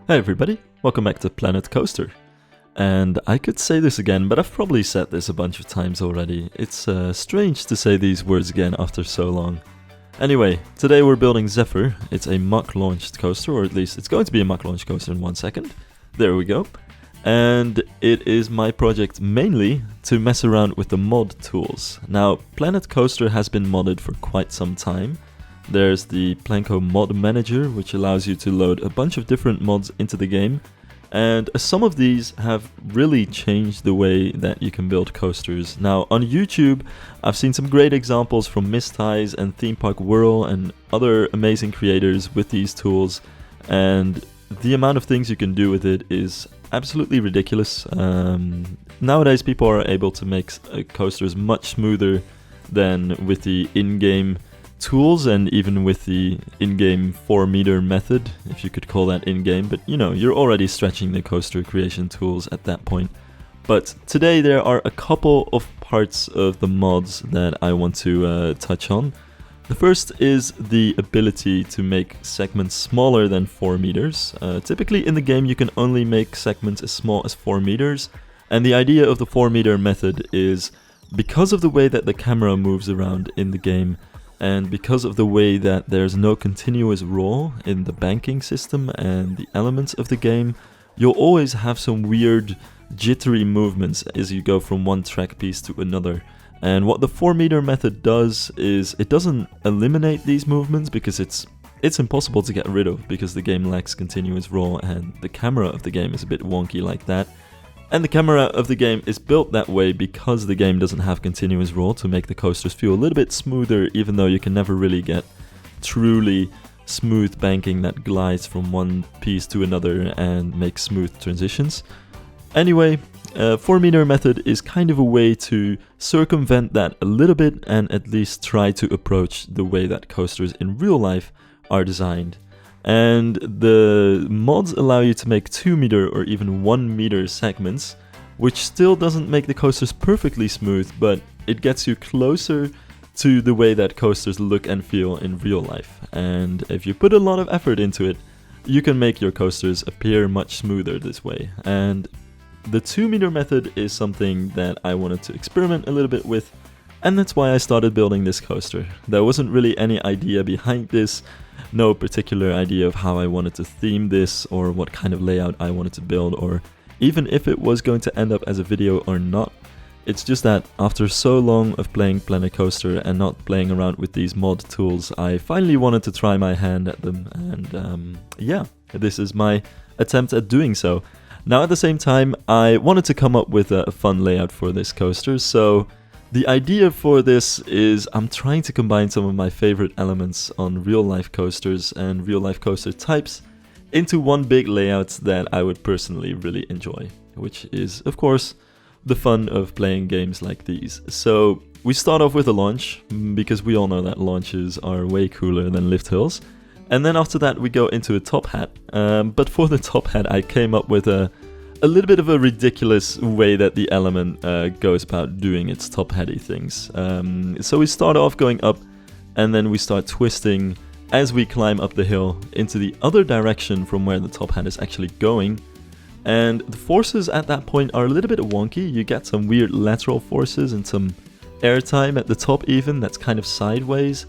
Hey everybody, welcome back to Planet Coaster. And I could say this again, but I've probably said this a bunch of times already. It's strange to say these words again after so long. Anyway, today we're building Zephyr. It's a Mack launched coaster, or at least it's going to be a Mack launched coaster in 1 second. There we go. And it is my project mainly to mess around with the mod tools. Now, Planet Coaster has been modded for quite some time. There's the PlanCo mod manager, which allows you to load a bunch of different mods into the game. And some of these have really changed the way that you can build coasters. Now, on YouTube, I've seen some great examples from Mistize and Theme Park Whirl and other amazing creators with these tools. And the amount of things you can do with it is absolutely ridiculous. Nowadays, people are able to make coasters much smoother than with the in-game tools and even with the in-game 4-meter method, if you could call that in-game, but you know, you're already stretching the coaster creation tools at that point. But today there are a couple of parts of the mods that I want to touch on. The first is the ability to make segments smaller than 4 meters. Typically in the game you can only make segments as small as 4 meters, and the idea of the 4-meter method is because of the way that the camera moves around in the game, and because of the way that there's no continuous roll in the banking system and the elements of the game, you'll always have some weird jittery movements as you go from one track piece to another. And what the 4-meter method does is it doesn't eliminate these movements because it's impossible to get rid of because the game lacks continuous roll and the camera of the game is a bit wonky like that. And the camera of the game is built that way because the game doesn't have continuous roll to make the coasters feel a little bit smoother, even though you can never really get truly smooth banking that glides from one piece to another and makes smooth transitions. Anyway, 4-meter method is kind of a way to circumvent that a little bit and at least try to approach the way that coasters in real life are designed. And the mods allow you to make 2-meter or even 1-meter segments, which still doesn't make the coasters perfectly smooth, but it gets you closer to the way that coasters look and feel in real life. And if you put a lot of effort into it, you can make your coasters appear much smoother this way. And the 2-meter method is something that I wanted to experiment a little bit with, and that's why I started building this coaster. There wasn't really any idea behind this. No particular idea of how I wanted to theme this or what kind of layout I wanted to build or even if it was going to end up as a video or not. It's just that after so long of playing Planet Coaster and not playing around with these mod tools, I finally wanted to try my hand at them, and yeah, this is my attempt at doing so. Now at the same time, I wanted to come up with a fun layout for this coaster, so the idea for this is I'm trying to combine some of my favorite elements on real-life coasters and real-life coaster types into one big layout that I would personally really enjoy, which is, of course, the fun of playing games like these. So we start off with a launch, because we all know that launches are way cooler than lift hills. And then after that we go into a top hat. But for the top hat I came up with a little bit of a ridiculous way that the element goes about doing its top hatty things. So we start off going up and then we start twisting as we climb up the hill into the other direction from where the top hat is actually going. And the forces at that point are a little bit wonky. You get some weird lateral forces and some airtime at the top even that's kind of sideways.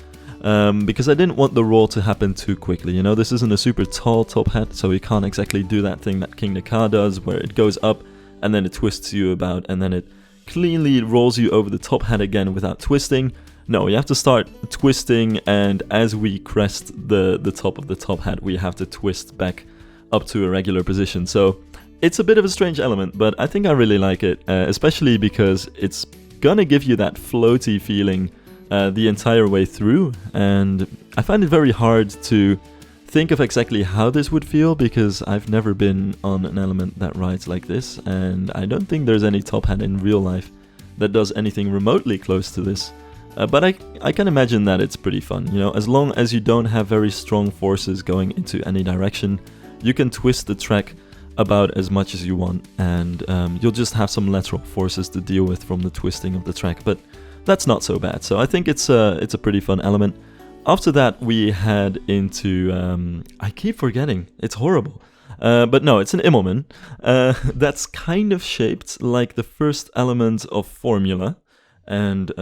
Because I didn't want the roll to happen too quickly. You know, this isn't a super tall top hat, so you can't exactly do that thing that King Ka does, where it goes up and then it twists you about and then it cleanly rolls you over the top hat again without twisting. No, you have to start twisting, and as we crest the top of the top hat, we have to twist back up to a regular position. So it's a bit of a strange element, but I think I really like it, especially because it's gonna give you that floaty feeling the entire way through, and I find it very hard to think of exactly how this would feel because I've never been on an element that rides like this, and I don't think there's any top hat in real life that does anything remotely close to this. But I can imagine that it's pretty fun, you know, as long as you don't have very strong forces going into any direction, you can twist the track about as much as you want, and you'll just have some lateral forces to deal with from the twisting of the track, but that's not so bad. So I think it's a pretty fun element. After that we head into, I keep forgetting, it's horrible. But no, it's an Immelmann that's kind of shaped like the first element of Formula, and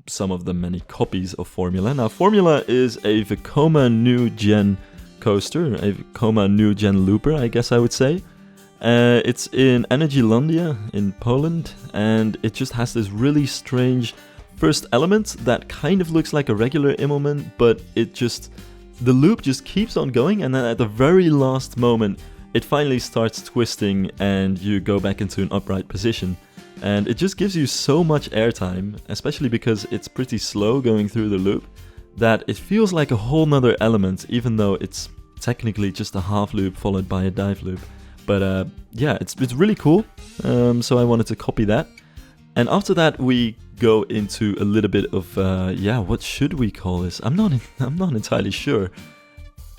some of the many copies of Formula. Now, Formula is a Vekoma New Gen coaster, a Vekoma New Gen looper, I guess I would say. It's in Energylandia in Poland, and it just has this really strange first element that kind of looks like a regular Immelmann, but the loop just keeps on going, and then at the very last moment, it finally starts twisting and you go back into an upright position. And it just gives you so much airtime, especially because it's pretty slow going through the loop, that it feels like a whole nother element, even though it's technically just a half loop followed by a dive loop. But yeah, it's really cool, so I wanted to copy that. And after that we go into a little bit of, what should we call this? I'm not entirely sure.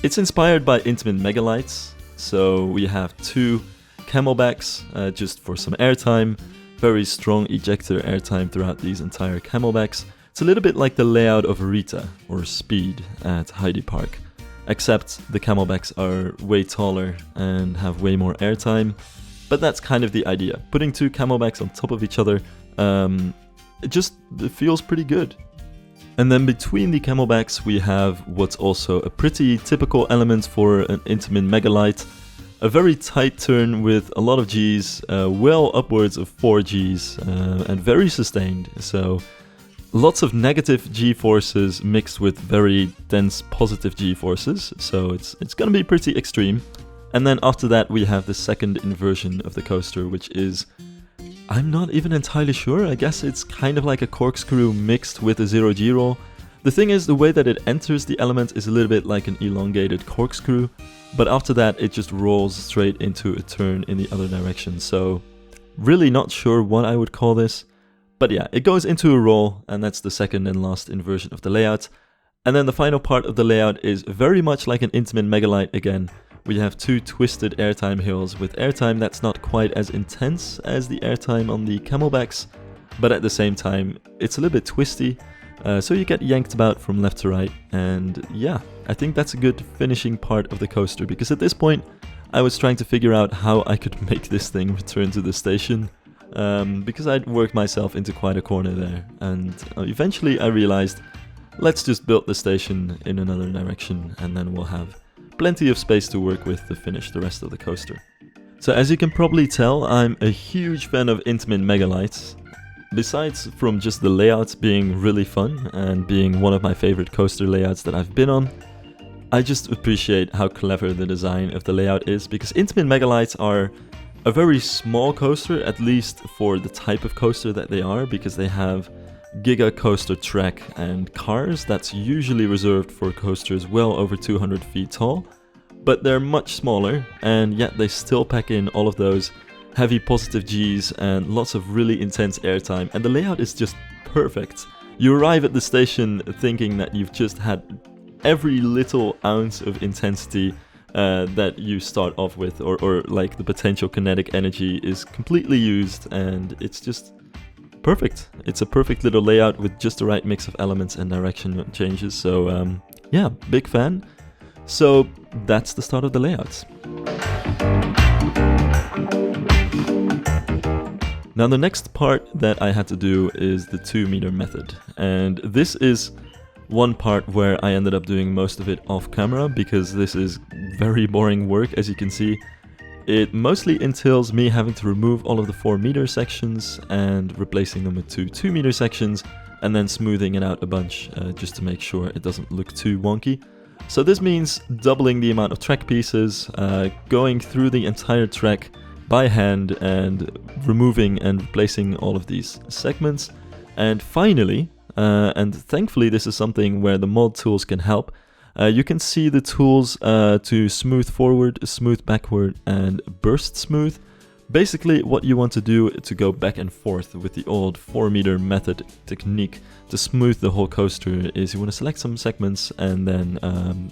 It's inspired by Intamin Mega-Lites, so we have 2 camelbacks, just for some airtime. Very strong ejector airtime throughout these entire camelbacks. It's a little bit like the layout of Rita or Speed at Heidi Park, except the camelbacks are way taller and have way more airtime. But that's kind of the idea. Putting 2 camelbacks on top of each other, it feels pretty good. And then between the camelbacks we have what's also a pretty typical element for an Intamin Mega-Lite. A very tight turn with a lot of Gs, well upwards of 4 Gs, and very sustained. So lots of negative G-forces mixed with very dense positive G-forces. So it's gonna be pretty extreme. And then after that we have the second inversion of the coaster, which is, I'm not even entirely sure. I guess it's kind of like a corkscrew mixed with a 0G roll. The thing is, the way that it enters the element is a little bit like an elongated corkscrew, but after that it just rolls straight into a turn in the other direction. So really not sure what I would call this, but yeah, it goes into a roll, and that's the second and last inversion of the layout. And then the final part of the layout is very much like an Intamin Mega-Lite again. We have 2 twisted airtime hills with airtime that's not quite as intense as the airtime on the camelbacks, but at the same time it's a little bit twisty, so you get yanked about from left to right. And yeah, I think that's a good finishing part of the coaster, because at this point I was trying to figure out how I could make this thing return to the station, because I'd worked myself into quite a corner there, and eventually I realized, let's just build the station in another direction, and then we'll have plenty of space to work with to finish the rest of the coaster. So as you can probably tell, I'm a huge fan of Intamin Mega-Lites. Besides from just the layouts being really fun and being one of my favorite coaster layouts that I've been on, I just appreciate how clever the design of the layout is, because Intamin Mega-Lites are a very small coaster, at least for the type of coaster that they are, because they have Giga Coaster track and cars that's usually reserved for coasters well over 200 feet tall, but they're much smaller, and yet they still pack in all of those heavy positive Gs and lots of really intense airtime, and the layout is just perfect. You arrive at the station thinking that you've just had every little ounce of intensity that you start off with, or like the potential kinetic energy is completely used, and it's just perfect. It's a perfect little layout with just the right mix of elements and direction changes. So yeah, big fan. So that's the start of the layouts. Now the next part that I had to do is the 2-meter method, and this is one part where I ended up doing most of it off camera, because this is very boring work, as you can see. It mostly entails me having to remove all of the 4-meter sections and replacing them with 2 2-meter sections, and then smoothing it out a bunch just to make sure it doesn't look too wonky. So this means doubling the amount of track pieces, going through the entire track by hand and removing and replacing all of these segments. And finally, and thankfully this is something where the mod tools can help, you can see the tools to smooth forward, smooth backward, and burst smooth. Basically what you want to do to go back and forth with the old 4-meter method technique to smooth the whole coaster is you want to select some segments and then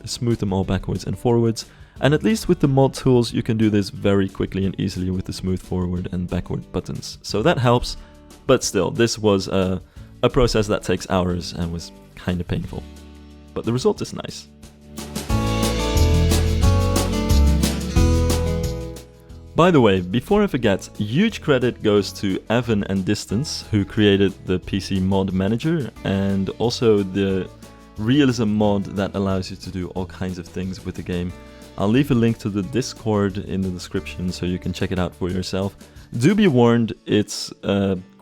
smooth them all backwards and forwards. And at least with the mod tools you can do this very quickly and easily with the smooth forward and backward buttons. So that helps, but still, this was a process that takes hours and was kind of painful. But the result is nice. By the way, before I forget, huge credit goes to Evan and Distance, who created the PC mod manager and also the realism mod that allows you to do all kinds of things with the game. I'll leave a link to the Discord in the description so you can check it out for yourself. Do be warned, it's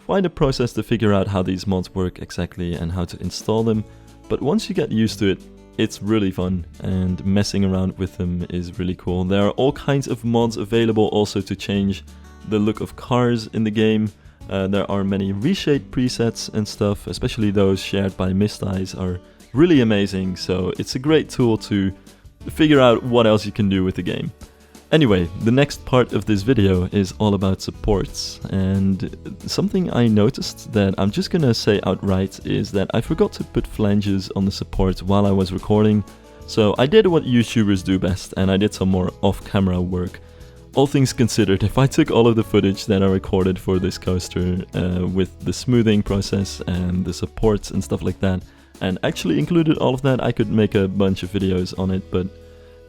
quite a process to figure out how these mods work exactly and how to install them, but once you get used to it, it's really fun, and messing around with them is really cool. There are all kinds of mods available also to change the look of cars in the game. There are many reshade presets and stuff, especially those shared by Mist Eyes are really amazing, so it's a great tool to figure out what else you can do with the game. Anyway, the next part of this video is all about supports, and something I noticed that I'm just gonna say outright is that I forgot to put flanges on the support while I was recording, so I did what YouTubers do best and I did some more off-camera work. All things considered, if I took all of the footage that I recorded for this coaster with the smoothing process and the supports and stuff like that, and actually included all of that, I could make a bunch of videos on it, but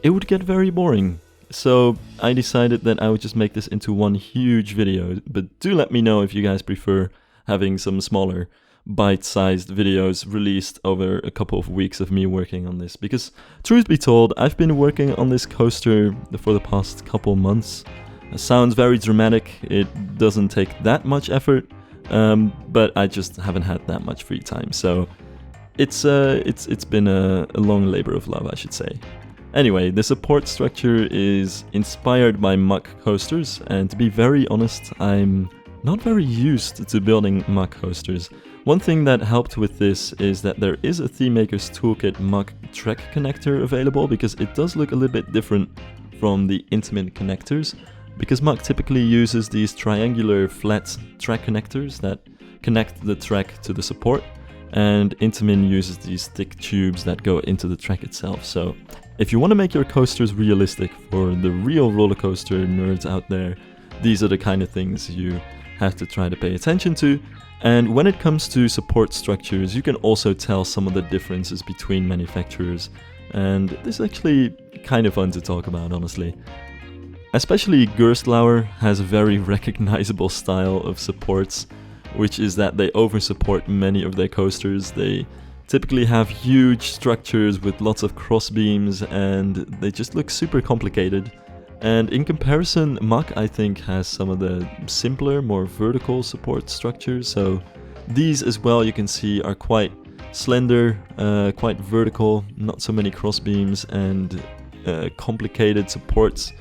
it would get very boring. So I decided that I would just make this into one huge video, but do let me know if you guys prefer having some smaller bite-sized videos released over a couple of weeks of me working on this, because truth be told, I've been working on this coaster for the past couple months. It sounds very dramatic, it doesn't take that much effort, but I just haven't had that much free time, so it's been a long labor of love, I should say. Anyway, the support structure is inspired by Mack coasters, and to be very honest, I'm not very used to building Mack coasters. One thing that helped with this is that there is a ThemeMaker's Toolkit Mack track connector available, because it does look a little bit different from the Intamin connectors, because Mack typically uses these triangular flat track connectors that connect the track to the support, and Intamin uses these thick tubes that go into the track itself. So if you want to make your coasters realistic for the real roller coaster nerds out there, these are the kind of things you have to try to pay attention to. And when it comes to support structures, you can also tell some of the differences between manufacturers, and this is actually kind of fun to talk about, honestly. Especially Gerstlauer has a very recognizable style of supports, which is that they over-support many of their coasters. They typically have huge structures with lots of cross beams, and they just look super complicated. And in comparison, Mack, I think, has some of the simpler, more vertical support structures. So these as well, you can see, are quite slender, quite vertical, not so many cross beams and complicated supports.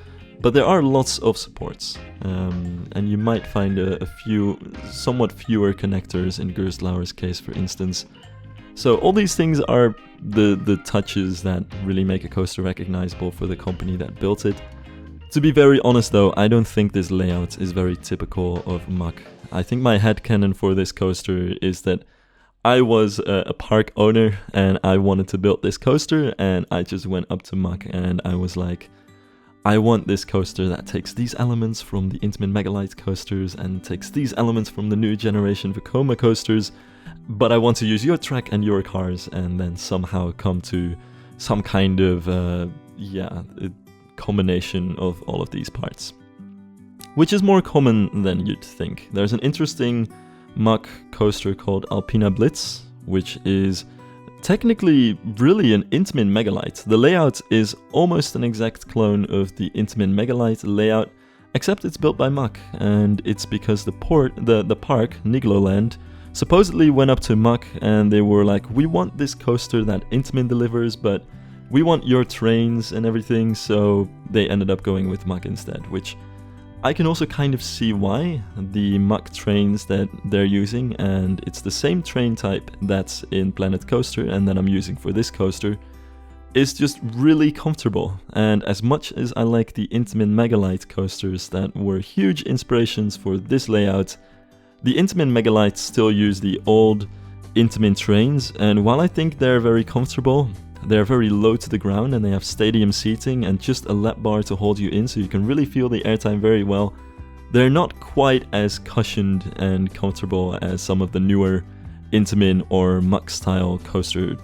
But there are lots of supports, and you might find a few, somewhat fewer connectors in Gerstlauer's case, for instance. So all these things are the touches that really make a coaster recognizable for the company that built it. To be very honest though, I don't think this layout is very typical of Mack. I think my headcanon for this coaster is that I was a park owner and I wanted to build this coaster, and I just went up to Mack and I was like, I want this coaster that takes these elements from the Intamin Mega-Lites coasters and takes these elements from the new generation Vekoma coasters, but I want to use your track and your cars, and then somehow come to some kind of, a combination of all of these parts. Which is more common than you'd think. There's an interesting Mack coaster called Alpina Blitz, which is technically really an Intamin Mega-Lite. The layout is almost an exact clone of the Intamin Mega-Lite layout, except it's built by Mack, and it's because the park, Nigloland, supposedly went up to Mack and they were like, we want this coaster that Intamin delivers, but we want your trains and everything, so they ended up going with Mack instead, which I can also kind of see why. The Mack trains that they're using, and it's the same train type that's in Planet Coaster and that I'm using for this coaster, is just really comfortable. And as much as I like the Intamin Mega-Lite coasters that were huge inspirations for this layout, the Intamin Mega-Lites still use the old Intamin trains, and while I think they're very comfortable, they're very low to the ground and they have stadium seating and just a lap bar to hold you in, so you can really feel the airtime very well. They're not quite as cushioned and comfortable as some of the newer Intamin or Mack style coaster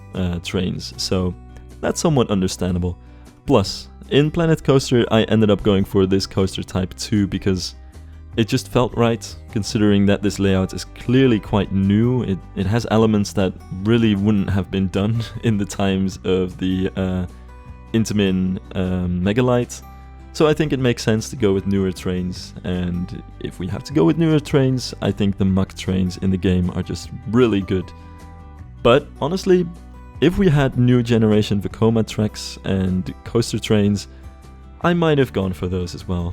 trains, so that's somewhat understandable. Plus, in Planet Coaster, I ended up going for this coaster type too because it just felt right, considering that this layout is clearly quite new. It has elements that really wouldn't have been done in the times of the Intamin Mega-Lites. So I think it makes sense to go with newer trains, and if we have to go with newer trains, I think the Mack trains in the game are just really good. But honestly, if we had new generation Vekoma tracks and coaster trains, I might have gone for those as well.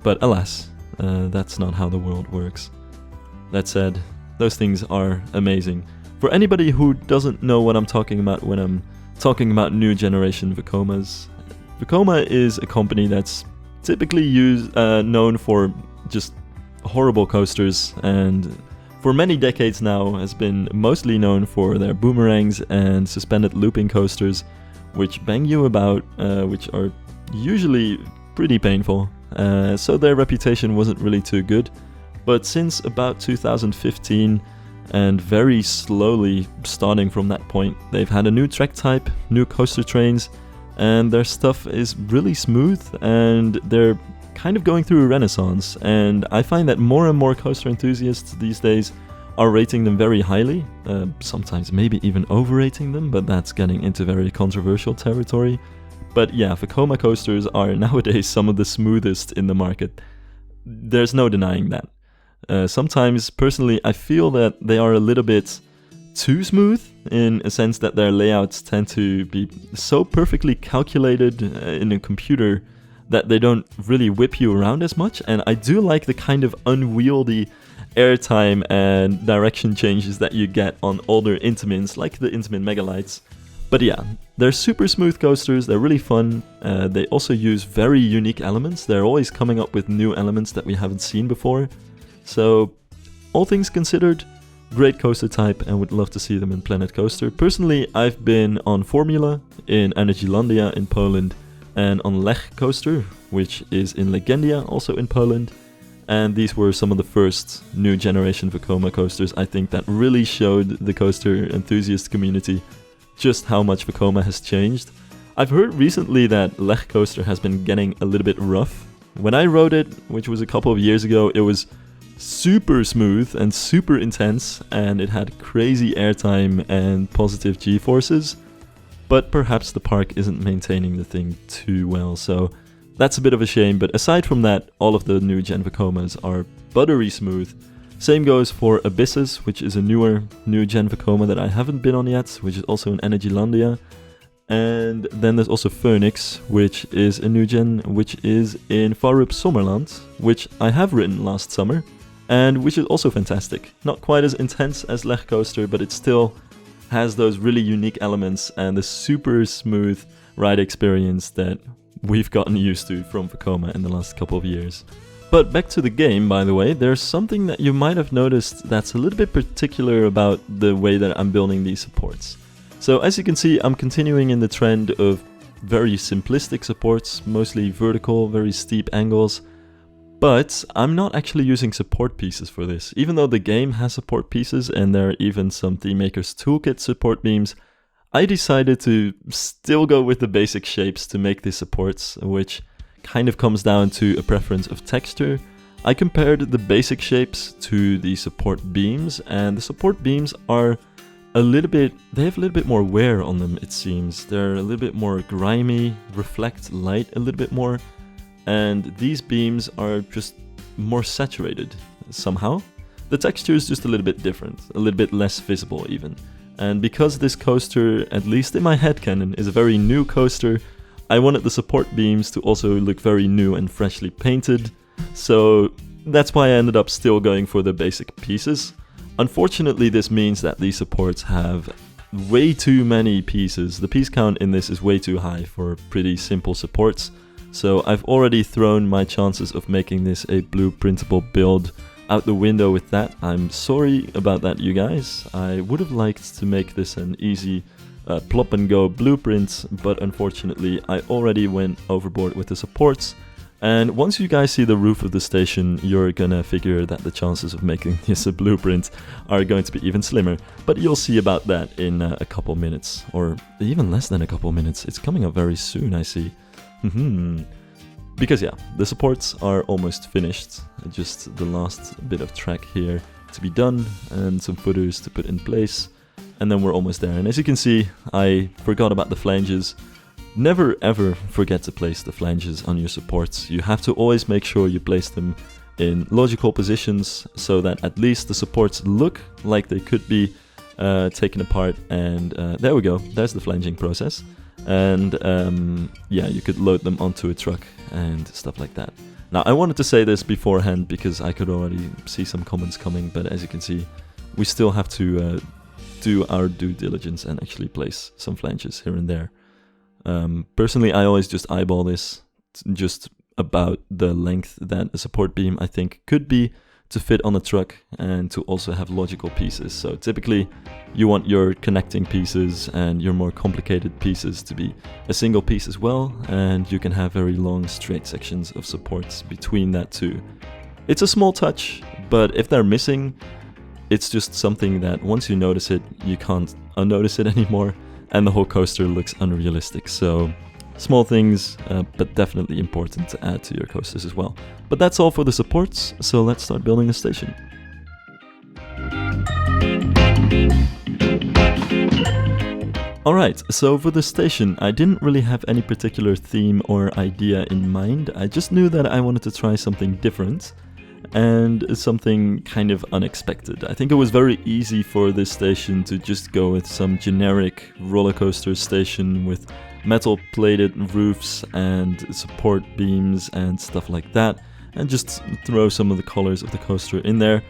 But alas, that's not how the world works. That said, those things are amazing. For anybody who doesn't know what I'm talking about when I'm talking about new generation Vekomas, Vekoma is a company that's typically known for just horrible coasters, and for many decades now has been mostly known for their boomerangs and suspended looping coasters, which bang you about, which are usually pretty painful. So their reputation wasn't really too good. But since about 2015, and very slowly starting from that point, they've had a new track type, new coaster trains, and their stuff is really smooth, and they're kind of going through a renaissance. And I find that more and more coaster enthusiasts these days are rating them very highly, sometimes maybe even overrating them, but that's getting into very controversial territory. But yeah, Vekoma coasters are nowadays some of the smoothest in the market. There's no denying that. Sometimes, personally, I feel that they are a little bit too smooth, in a sense that their layouts tend to be so perfectly calculated in a computer that they don't really whip you around as much. And I do like the kind of unwieldy airtime and direction changes that you get on older Intamins, like the Intamin Mega-Lites. But yeah, they're super smooth coasters, they're really fun. They also use very unique elements. They're always coming up with new elements that we haven't seen before. So, all things considered, great coaster type, and would love to see them in Planet Coaster. Personally, I've been on Formula in Energylandia in Poland, and on Lech Coaster, which is in Legendia, also in Poland. And these were some of the first new generation Vekoma coasters, I think, that really showed the coaster enthusiast community just how much Vekoma has changed. I've heard recently that Lech Coaster has been getting a little bit rough. When I rode it, which was a couple of years ago, it was super smooth and super intense, and it had crazy airtime and positive G-forces. But perhaps the park isn't maintaining the thing too well, so that's a bit of a shame. But aside from that, all of the new gen Vekomas are buttery smooth. Same goes for Abyssus, which is a newer new gen Vekoma that I haven't been on yet, which is also in Energylandia. And then there's also Phoenix, which is a new gen, which is in Farup Sommerland, which I have ridden last summer, and which is also fantastic. Not quite as intense as Lech Coaster, but it still has those really unique elements and the super smooth ride experience that we've gotten used to from Vekoma in the last couple of years. But back to the game, by the way, there's something that you might have noticed that's a little bit particular about the way that I'm building these supports. So as you can see, I'm continuing in the trend of very simplistic supports, mostly vertical, very steep angles. But I'm not actually using support pieces for this. Even though the game has support pieces and there are even some ThemeMaker's Toolkit support beams, I decided to still go with the basic shapes to make these supports, which kind of comes down to a preference of texture. I compared the basic shapes to the support beams, and the support beams are they have a little bit more wear on them, it seems. They're a little bit more grimy, reflect light a little bit more, and these beams are just more saturated somehow. The texture is just a little bit different, a little bit less visible even. And because this coaster, at least in my headcanon, is a very new coaster, I wanted the support beams to also look very new and freshly painted, so that's why I ended up still going for the basic pieces. Unfortunately, this means that these supports have way too many pieces. The piece count in this is way too high for pretty simple supports, so I've already thrown my chances of making this a blueprintable build out the window with that. I'm sorry about that, you guys. I would have liked to make this an easy plop and go blueprint, but unfortunately I already went overboard with the supports. And once you guys see the roof of the station, you're gonna figure that the chances of making this a blueprint are going to be even slimmer. But you'll see about that in a couple minutes, or even less than a couple minutes. It's coming up very soon, I see. Because yeah, the supports are almost finished. Just the last bit of track here to be done, and some footers to put in place. And then we're almost there. And as you can see, I forgot about the flanges. Never ever forget to place the flanges on your supports. You have to always make sure you place them in logical positions so that at least the supports look like they could be taken apart. And there we go, there's the flanging process. And yeah, you could load them onto a truck and stuff like that. Now I wanted to say this beforehand because I could already see some comments coming, but as you can see, we still have to do our due diligence and actually place some flanges here and there. Personally, I always just eyeball this, just about the length that a support beam I think could be to fit on a truck and to also have logical pieces. So typically you want your connecting pieces and your more complicated pieces to be a single piece as well, and you can have very long straight sections of supports between that too. It's a small touch, but if they're missing, it's just something that once you notice it, you can't unnotice it anymore. And the whole coaster looks unrealistic. So small things, but definitely important to add to your coasters as well. But that's all for the supports, so let's start building the station. Alright, so for the station, I didn't really have any particular theme or idea in mind. I just knew that I wanted to try something different and something kind of unexpected. I think it was very easy for this station to just go with some generic roller coaster station with metal plated roofs and support beams and stuff like that, and just throw some of the colors of the coaster in there.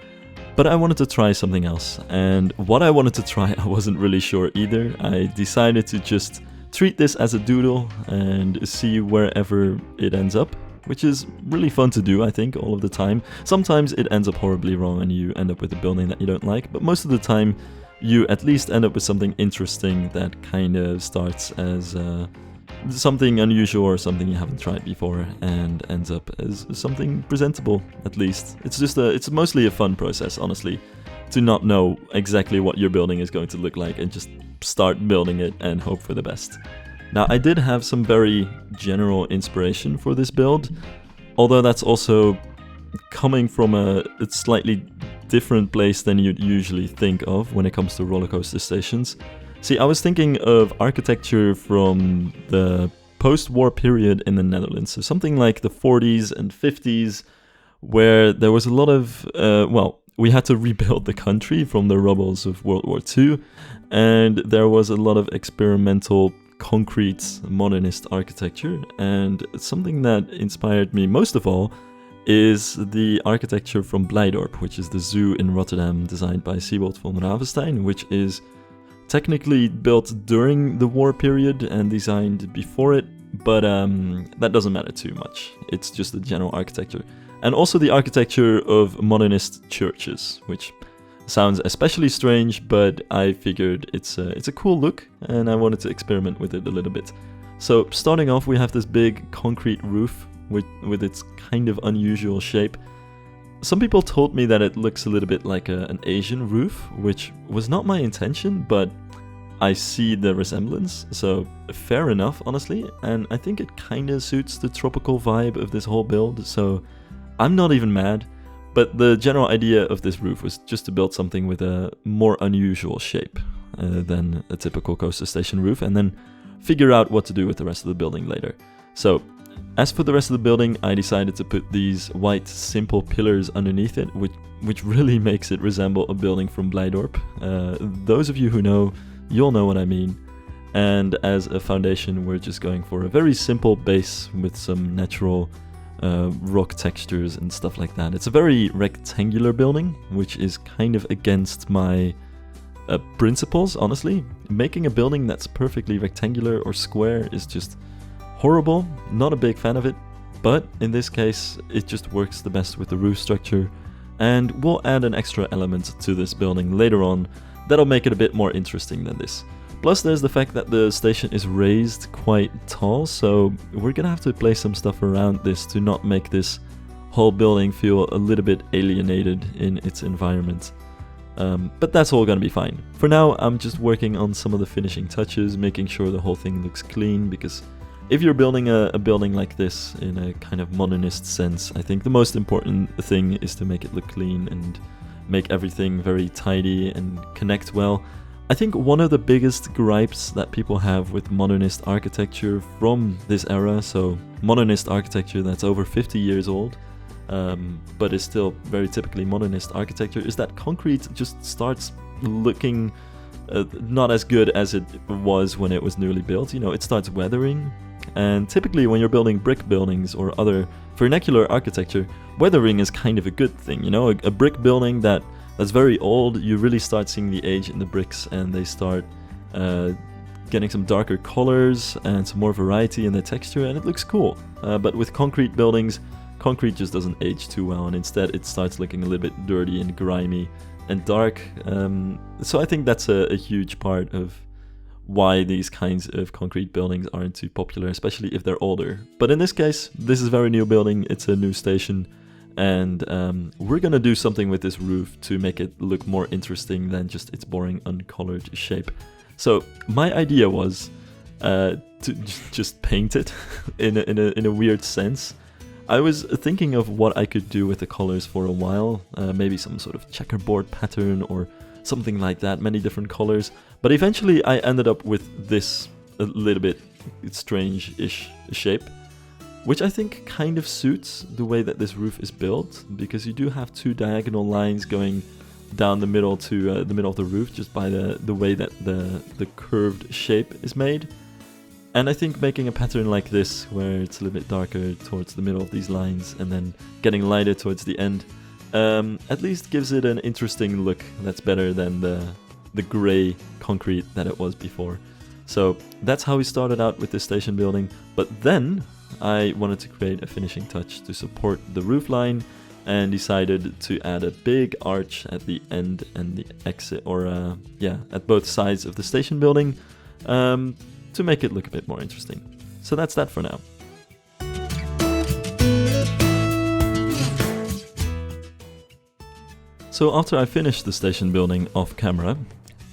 But I wanted to try something else, and what I wanted to try I wasn't really sure either. I decided to just treat this as a doodle and see wherever it ends up, which is really fun to do, I think, all of the time. Sometimes it ends up horribly wrong and you end up with a building that you don't like, but most of the time you at least end up with something interesting that kind of starts as something unusual or something you haven't tried before and ends up as something presentable, at least. It's mostly a fun process, honestly, to not know exactly what your building is going to look like and just start building it and hope for the best. Now, I did have some very general inspiration for this build, although that's also coming from a slightly different place than you'd usually think of when it comes to roller coaster stations. See, I was thinking of architecture from the post-war period in the Netherlands, so something like the 40s and 50s, where there was a lot of, we had to rebuild the country from the rubbles of World War II, and there was a lot of experimental concrete modernist architecture, and something that inspired me most of all is the architecture from Blijdorp, which is the zoo in Rotterdam designed by Siebold von Ravenstein, which is technically built during the war period and designed before it, but that doesn't matter too much. It's just the general architecture. And also the architecture of modernist churches, which sounds especially strange, but I figured it's a cool look and I wanted to experiment with it a little bit. So starting off, we have this big concrete roof with its kind of unusual shape. Some people told me that it looks a little bit like an Asian roof, which was not my intention, but I see the resemblance, so fair enough, honestly. And I think it kind of suits the tropical vibe of this whole build, so I'm not even mad. But the general idea of this roof was just to build something with a more unusual shape than a typical coaster station roof, and then figure out what to do with the rest of the building later. So, as for the rest of the building, I decided to put these white simple pillars underneath it, which really makes it resemble a building from Blijdorp. Those of you who know, you'll know what I mean. And as a foundation, we're just going for a very simple base with some natural rock textures and stuff like that. It's a very rectangular building, which is kind of against my principles, honestly. Making a building that's perfectly rectangular or square is just horrible. Not a big fan of it, but in this case it just works the best with the roof structure, and we'll add an extra element to this building later on that'll make it a bit more interesting than this. Plus there's the fact that the station is raised quite tall, so we're gonna have to place some stuff around this to not make this whole building feel a little bit alienated in its environment. But that's all gonna be fine. For now, I'm just working on some of the finishing touches, making sure the whole thing looks clean, because if you're building a building like this in a kind of modernist sense, I think the most important thing is to make it look clean and make everything very tidy and connect well. I think one of the biggest gripes that people have with modernist architecture from this era, so modernist architecture that's over 50 years old, but is still very typically modernist architecture, is that concrete just starts looking not as good as it was when it was newly built. You know, it starts weathering, and typically when you're building brick buildings or other vernacular architecture, weathering is kind of a good thing. You know, a brick building that's very old, you really start seeing the age in the bricks, and they start getting some darker colors and some more variety in the texture, and it looks cool. But with concrete buildings, concrete just doesn't age too well, and instead it starts looking a little bit dirty and grimy and dark. So I think that's a huge part of why these kinds of concrete buildings aren't too popular, especially if they're older. But in this case, this is a very new building, it's a new station, and we're gonna do something with this roof to make it look more interesting than just its boring uncolored shape. So my idea was to just paint it in a weird sense. I was thinking of what I could do with the colors for a while, maybe some sort of checkerboard pattern or something like that, many different colors. But eventually I ended up with this a little bit strange-ish shape, which I think kind of suits the way that this roof is built, because you do have two diagonal lines going down the middle to the middle of the roof, just by the way that the curved shape is made. And I think making a pattern like this, where it's a little bit darker towards the middle of these lines and then getting lighter towards the end, at least gives it an interesting look that's better than the grey concrete that it was before. So that's how we started out with this station building, but then I wanted to create a finishing touch to support the roof line, and decided to add a big arch at the end and the exit, or at both sides of the station building, to make it look a bit more interesting. So that's that for now. So after I finished the station building off camera,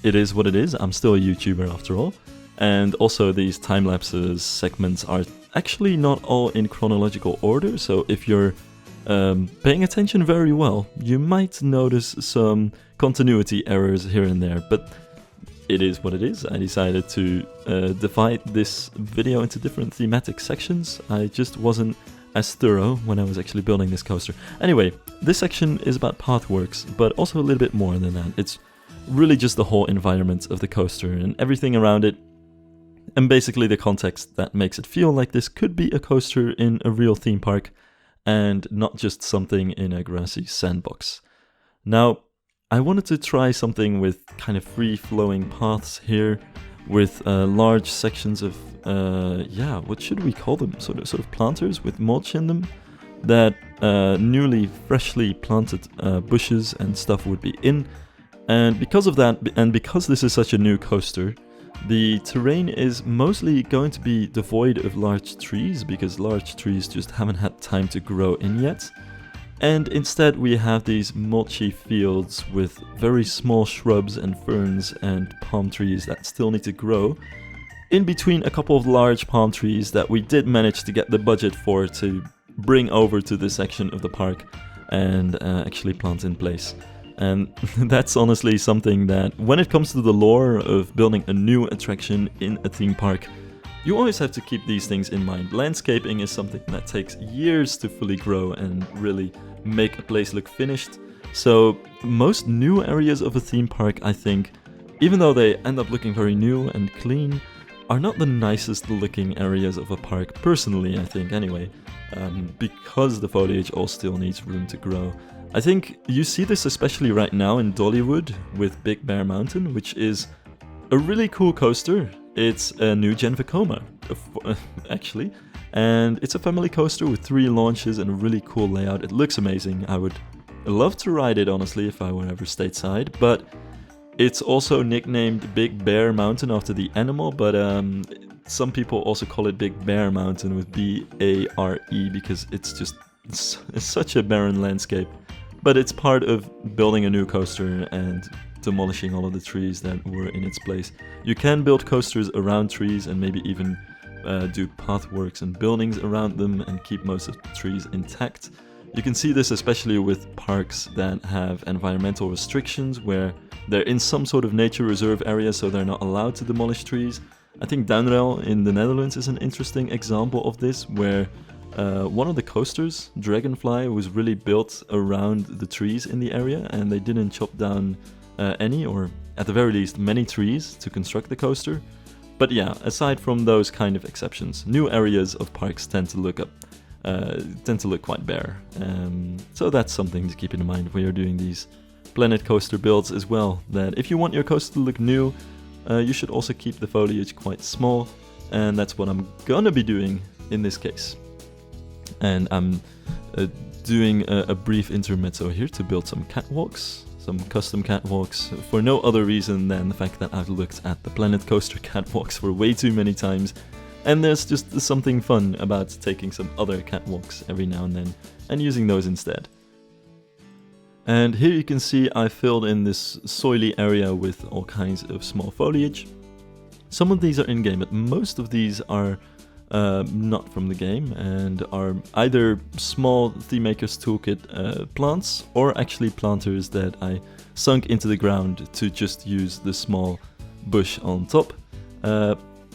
it is what it is, I'm still a YouTuber after all, and also these time-lapses segments are actually not all in chronological order, so if you're paying attention very well, you might notice some continuity errors here and there, but it is what it is. I decided to divide this video into different thematic sections. I just wasn't as thorough when I was actually building this coaster. Anyway, this section is about pathworks, but also a little bit more than that. It's really just the whole environment of the coaster and everything around it, and basically the context that makes it feel like this could be a coaster in a real theme park and not just something in a grassy sandbox. Now, I wanted to try something with kind of free-flowing paths here, with large sections of, what should we call them? Sort of planters with mulch in them, that newly, freshly planted bushes and stuff would be in. And because of that, and because this is such a new coaster, the terrain is mostly going to be devoid of large trees, because large trees just haven't had time to grow in yet. And instead we have these mulchy fields with very small shrubs and ferns and palm trees that still need to grow, in between a couple of large palm trees that we did manage to get the budget for to bring over to this section of the park and actually plant in place. And that's honestly something that, when it comes to the lore of building a new attraction in a theme park, you always have to keep these things in mind. Landscaping is something that takes years to fully grow and really make a place look finished. So most new areas of a theme park, I think, even though they end up looking very new and clean, are not the nicest looking areas of a park, personally I think anyway, because the foliage all still needs room to grow. I think you see this especially right now in Dollywood with Big Bear Mountain, which is a really cool coaster. It's a new gen Vekoma, actually, and it's a family coaster with 3 launches and a really cool layout. It looks amazing. I would love to ride it, honestly, if I were ever stateside, but It's also nicknamed Big Bear Mountain after the animal, but some people also call it Big Bear Mountain with B-A-R-E because it's such a barren landscape. But it's part of building a new coaster and demolishing all of the trees that were in its place. You can build coasters around trees and maybe even do pathworks and buildings around them and keep most of the trees intact. You can see this especially with parks that have environmental restrictions where they're in some sort of nature reserve area, so they're not allowed to demolish trees. I think Duinrail in the Netherlands is an interesting example of this, where one of the coasters, Dragonfly, was really built around the trees in the area, and they didn't chop down any, or at the very least many trees to construct the coaster. But yeah, aside from those kind of exceptions, new areas of parks tend to look quite bare. So that's something to keep in mind when you're doing these Planet Coaster builds as well, that if you want your coaster to look new, you should also keep the foliage quite small, and that's what I'm gonna be doing in this case. And I'm doing a brief intermezzo here to build some catwalks, some custom catwalks, for no other reason than the fact that I've looked at the Planet Coaster catwalks for way too many times, and there's just something fun about taking some other catwalks every now and then and using those instead. And here you can see I filled in this soily area with all kinds of small foliage. Some of these are in-game, but most of these are not from the game and are either small ThemeMaker's Toolkit plants or actually planters that I sunk into the ground to just use the small bush on top.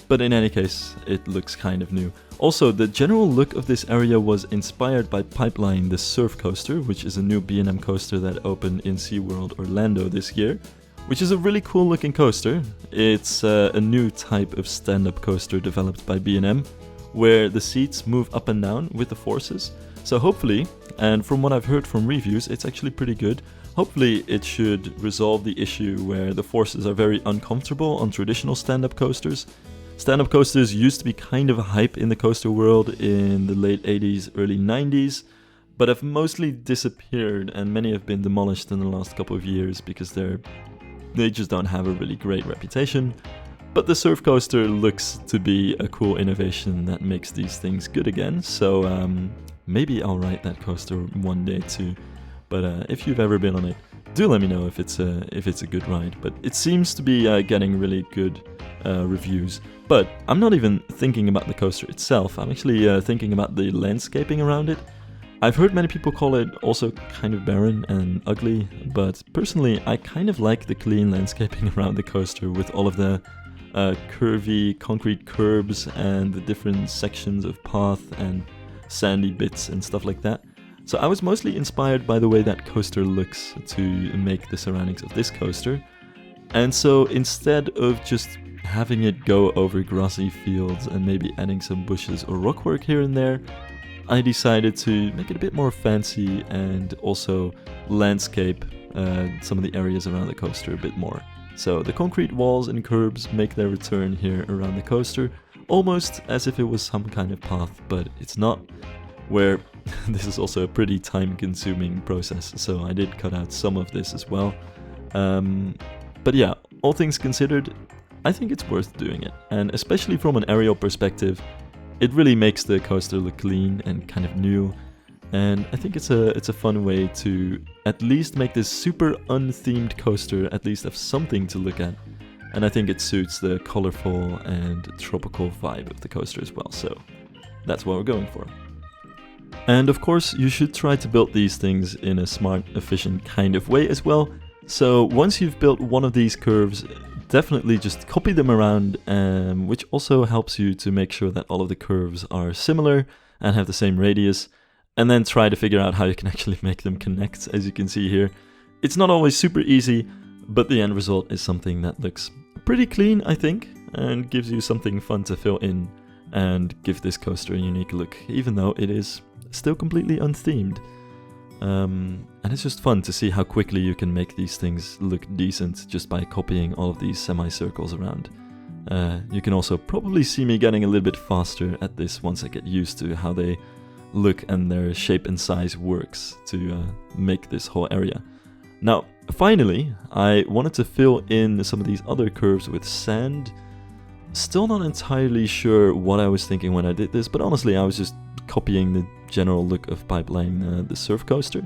But in any case, it looks kind of new. Also, the general look of this area was inspired by Pipeline, the surf coaster, which is a new B&M coaster that opened in SeaWorld Orlando this year, which is a really cool looking coaster. It's a new type of stand-up coaster developed by B&M, where the seats move up and down with the forces. So hopefully, and from what I've heard from reviews, it's actually pretty good. Hopefully it should resolve the issue where the forces are very uncomfortable on traditional stand-up coasters. Stand-up coasters used to be kind of a hype in the coaster world in the late 80s, early 90s, but have mostly disappeared, and many have been demolished in the last couple of years because they just don't have a really great reputation. But the surf coaster looks to be a cool innovation that makes these things good again, so maybe I'll ride that coaster one day too. But if you've ever been on it, do let me know if it's a good ride. But it seems to be getting really good reviews. But I'm not even thinking about the coaster itself, I'm actually thinking about the landscaping around it. I've heard many people call it also kind of barren and ugly, but personally I kind of like the clean landscaping around the coaster with all of the curvy concrete curbs and the different sections of path and sandy bits and stuff like that. So I was mostly inspired by the way that coaster looks to make the surroundings of this coaster. And so instead of just having it go over grassy fields and maybe adding some bushes or rockwork here and there, I decided to make it a bit more fancy and also landscape some of the areas around the coaster a bit more. So the concrete walls and curbs make their return here around the coaster, almost as if it was some kind of path, but it's not, where this is also a pretty time-consuming process, so I did cut out some of this as well. But yeah, all things considered, I think it's worth doing it, and especially from an aerial perspective, it really makes the coaster look clean and kind of new, and I think it's a fun way to at least make this super unthemed coaster at least have something to look at, and I think it suits the colorful and tropical vibe of the coaster as well, so that's what we're going for. And of course, you should try to build these things in a smart, efficient kind of way as well. So once you've built one of these curves, definitely just copy them around, which also helps you to make sure that all of the curves are similar and have the same radius, and then try to figure out how you can actually make them connect, as you can see here. It's not always super easy, but the end result is something that looks pretty clean, I think, and gives you something fun to fill in and give this coaster a unique look, even though it is still completely unthemed. And it's just fun to see how quickly you can make these things look decent just by copying all of these semicircles around. You can also probably see me getting a little bit faster at this once I get used to how they look and their shape and size works to make this whole area. Now, Finally, I wanted to fill in some of these other curves with sand. Still not entirely sure what I was thinking when I did this, but honestly I was just copying the general look of Pipeline, the surf coaster.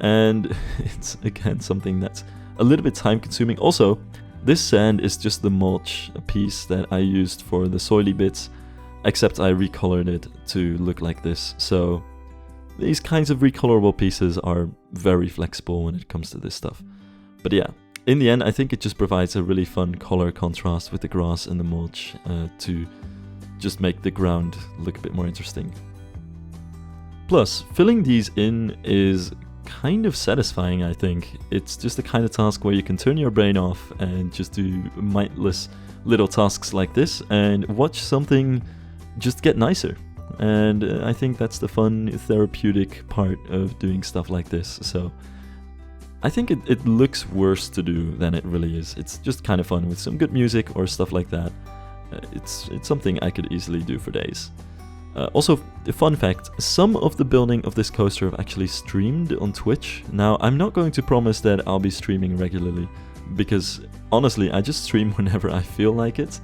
And it's again something that's a little bit time consuming. Also, this sand is just the mulch piece that I used for the soily bits, except I recolored it to look like this. So these kinds of recolorable pieces are very flexible when it comes to this stuff. But yeah, in the end I think it just provides a really fun color contrast with the grass and the mulch to just make the ground look a bit more interesting. Plus, filling these in is kind of satisfying, I think. It's just the kind of task where you can turn your brain off and just do mindless little tasks like this and watch something just get nicer. And I think that's the fun, therapeutic part of doing stuff like this. So I think it looks worse to do than it really is. It's just kind of fun with some good music or stuff like that. It's something I could easily do for days. Also, a fun fact, some of the building of this coaster have actually streamed on Twitch. Now, I'm not going to promise that I'll be streaming regularly, because honestly, I just stream whenever I feel like it.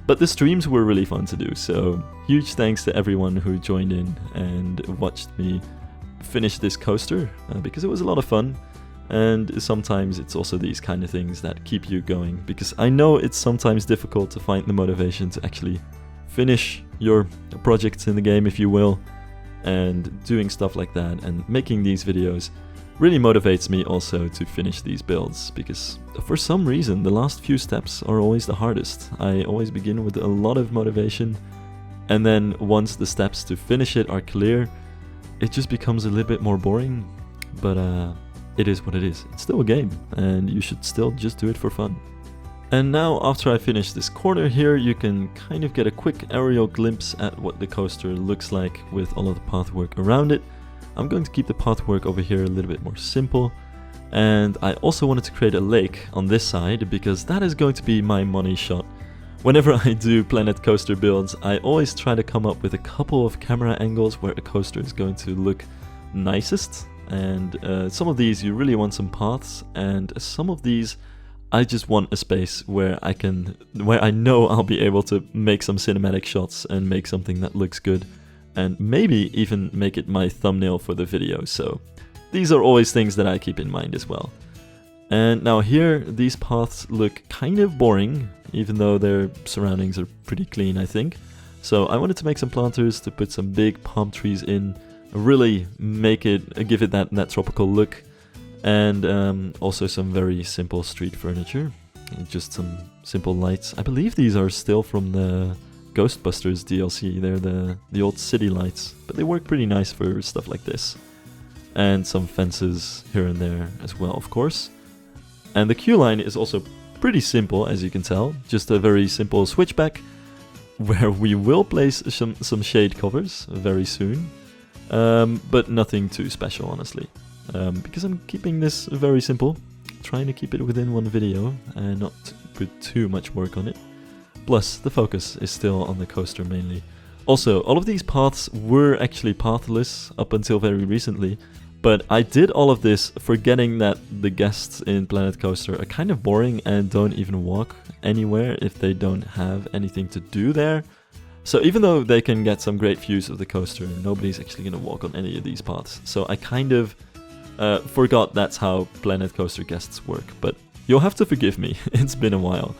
But the streams were really fun to do, so huge thanks to everyone who joined in and watched me finish this coaster, because it was a lot of fun. And sometimes it's also these kind of things that keep you going, because I know it's sometimes difficult to find the motivation to actually finish your projects in the game, if you will, and doing stuff like that and making these videos really motivates me also to finish these builds, because for some reason the last few steps are always the hardest. I always begin with a lot of motivation, and then once the steps to finish it are clear, it just becomes a little bit more boring. But it is what it is. It's still a game, and you should still just do it for fun. And now, after I finish this corner here, you can kind of get a quick aerial glimpse at what the coaster looks like with all of the pathwork around it. I'm going to keep the pathwork over here a little bit more simple. And I also wanted to create a lake on this side, because that is going to be my money shot. Whenever I do Planet Coaster builds, I always try to come up with a couple of camera angles where a coaster is going to look nicest. And some of these you really want some paths, and some of these I just want a space where I know I'll be able to make some cinematic shots and make something that looks good, and maybe even make it my thumbnail for the video. So these are always things that I keep in mind as well. And now here, these paths look kind of boring, even though their surroundings are pretty clean, I think. So I wanted to make some planters to put some big palm trees in, really give it that tropical look. And also some very simple street furniture, just some simple lights. I believe these are still from the Ghostbusters DLC. They're the old city lights, but they work pretty nice for stuff like this. And some fences here and there as well, of course. And the queue line is also pretty simple, as you can tell. Just a very simple switchback, where we will place some shade covers very soon. But nothing too special, honestly. Because I'm keeping this very simple, trying to keep it within one video and not put too much work on it. Plus, the focus is still on the coaster mainly. Also, all of these paths were actually pathless up until very recently, but I did all of this forgetting that the guests in Planet Coaster are kind of boring and don't even walk anywhere if they don't have anything to do there. So even though they can get some great views of the coaster, nobody's actually going to walk on any of these paths. So I kind of forgot that's how Planet Coaster guests work, but you'll have to forgive me, it's been a while.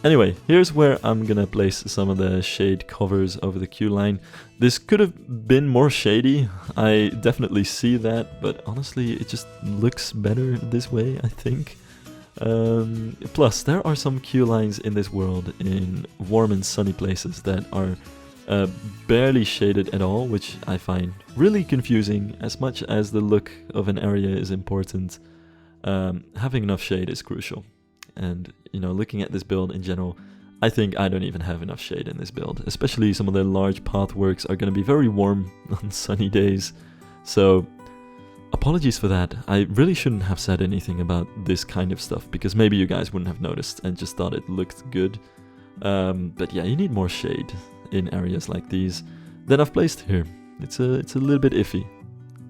Anyway, here's where I'm gonna place some of the shade covers over the queue line. This could have been more shady, I definitely see that, but honestly it just looks better this way, I think. Plus, there are some queue lines in this world in warm and sunny places that are barely shaded at all, which I find really confusing. As much as the look of an area is important, having enough shade is crucial. And, you know, looking at this build in general, I think I don't even have enough shade in this build. Especially some of the large pathworks are going to be very warm on sunny days. So, apologies for that. I really shouldn't have said anything about this kind of stuff, because maybe you guys wouldn't have noticed and just thought it looked good. But yeah, you need more shade in areas like these that I've placed here. It's a little bit iffy,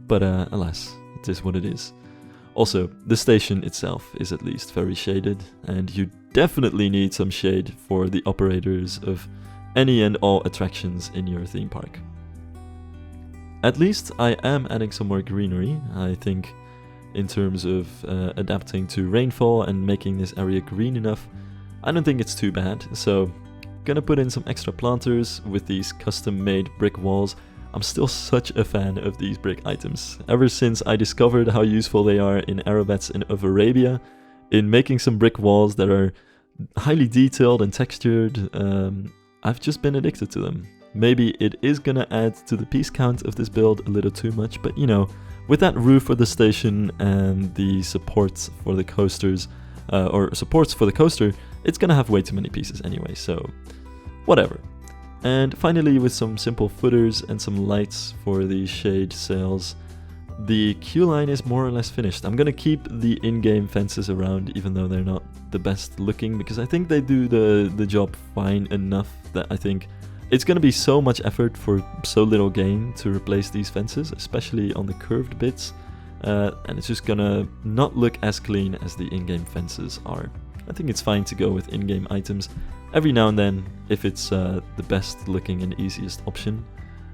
but alas, it is what it is. Also, the station itself is at least very shaded, and you definitely need some shade for the operators of any and all attractions in your theme park. At least I am adding some more greenery. I think in terms of adapting to rainfall and making this area green enough, I don't think it's too bad. So gonna put in some extra planters with these custom made brick walls. I'm still such a fan of these brick items. Ever since I discovered how useful they are in Arabats and of Arabia, in making some brick walls that are highly detailed and textured, I've just been addicted to them. Maybe it is gonna add to the piece count of this build a little too much, but you know, with that roof for the station and the supports for the coasters, or supports for the coaster, it's gonna have way too many pieces anyway, so whatever. And finally, with some simple footers and some lights for the shade sails, the queue line is more or less finished. I'm gonna keep the in-game fences around, even though they're not the best looking, because I think they do the job fine enough that I think it's gonna be so much effort for so little gain to replace these fences, especially on the curved bits, and it's just gonna not look as clean as the in-game fences are. I think it's fine to go with in-game items every now and then if it's the best looking and easiest option.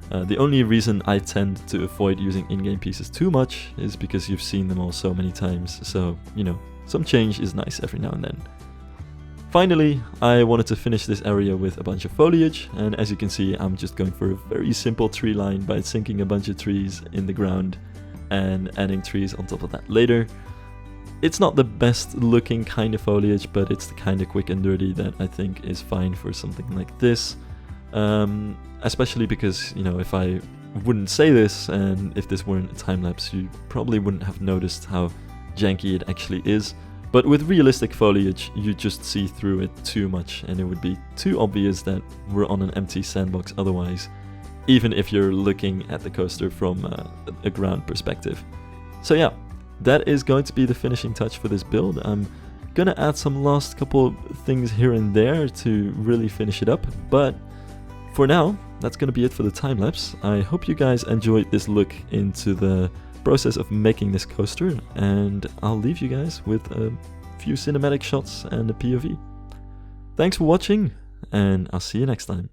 The only reason I tend to avoid using in-game pieces too much is because you've seen them all so many times, so you know, some change is nice every now and then. Finally, I wanted to finish this area with a bunch of foliage, and as you can see, I'm just going for a very simple tree line by sinking a bunch of trees in the ground and adding trees on top of that later. It's not the best looking kind of foliage, but it's the kind of quick and dirty that I think is fine for something like this. Especially because, you know, if I wouldn't say this and if this weren't a time-lapse, you probably wouldn't have noticed how janky it actually is. But with realistic foliage, you just see through it too much, and it would be too obvious that we're on an empty sandbox otherwise, even if you're looking at the coaster from a ground perspective. So yeah, that is going to be the finishing touch for this build. I'm gonna add some last couple things here and there to really finish it up, but for now, that's gonna be it for the time-lapse. I hope you guys enjoyed this look into the process of making this coaster, and I'll leave you guys with a few cinematic shots and a POV. Thanks for watching, and I'll see you next time.